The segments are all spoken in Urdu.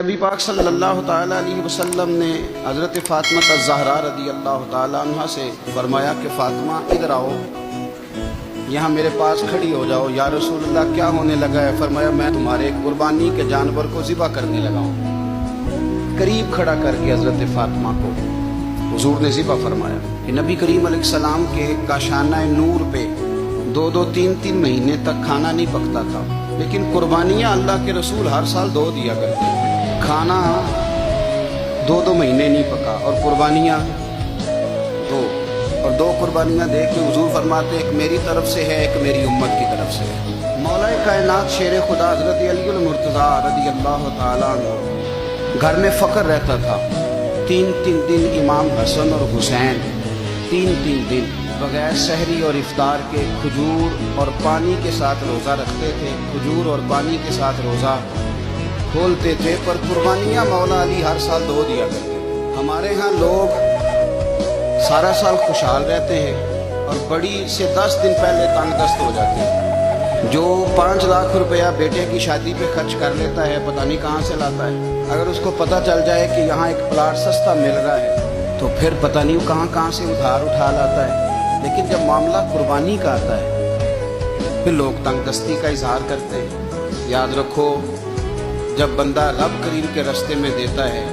نبی پاک صلی اللہ تعالیٰ علیہ وسلم نے حضرت فاطمہ الزہرا رضی اللہ تعالیٰ عنہ سے فرمایا کہ فاطمہ ادھر آؤ، یہاں میرے پاس کھڑی ہو جاؤ۔ یا رسول اللہ کیا ہونے لگا ہے؟ فرمایا میں تمہارے قربانی کے جانور کو ذبح کرنے لگا ہوں۔ قریب کھڑا کر کے حضرت فاطمہ کو حضور نے ذبح فرمایا کہ نبی کریم علیہ السلام کے کاشانہ نور پہ دو تین مہینے تک کھانا نہیں پکتا تھا، لیکن قربانیاں اللہ کے رسول ہر سال دو دیا کرتے تھے۔ کھانا دو مہینے نہیں پکا اور قربانیاں دو قربانیاں دے کے حضور فرماتے ایک میری طرف سے ہے، ایک میری امت کی طرف سے ہے۔ مولا کائنات شیر خدا حضرت علی المرتضیٰ رضی اللہ تعالیٰ عنہ گھر میں فقر رہتا تھا۔ تین دن امام حسن اور حسین تین دن بغیر سحری اور افطار کے کھجور اور پانی کے ساتھ روزہ رکھتے تھے، کھجور اور پانی کے ساتھ روزہ کھولتے تھے، پر قربانیاں مولا علی ہر سال دو دیا کرتے تھے۔ ہمارے ہاں لوگ سارا سال خوشحال رہتے ہیں اور بڑی سے 10 دن پہلے تنگ دست ہو جاتے ہیں۔ جو 5 لاکھ روپیہ بیٹے کی شادی پہ خرچ کر لیتا ہے پتہ نہیں کہاں سے لاتا ہے۔ اگر اس کو پتہ چل جائے کہ یہاں ایک پلاٹ سستا مل رہا ہے تو پھر پتہ نہیں وہ کہاں سے ادھار اٹھا لاتا ہے۔ لیکن جب معاملہ قربانی کا آتا ہے پھر لوگ تنگ دستی کا اظہار کرتے ہیں۔ یاد رکھو، جب بندہ رب کریم کے راستے میں دیتا ہے،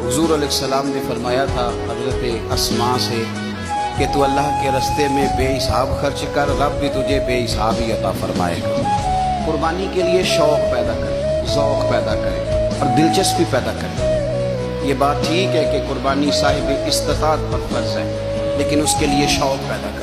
حضور علیہ السلام نے فرمایا تھا حضرت اسماء سے کہ تو اللہ کے راستے میں بے حساب خرچ کر، رب بھی تجھے بے حساب ہی عطا فرمائے گا۔ قربانی کے لیے شوق پیدا کرے، ذوق پیدا کرے اور دلچسپی پیدا کرے۔ یہ بات ٹھیک ہے کہ قربانی صاحب استطاعت پر فرض ہے، لیکن اس کے لیے شوق پیدا کرے۔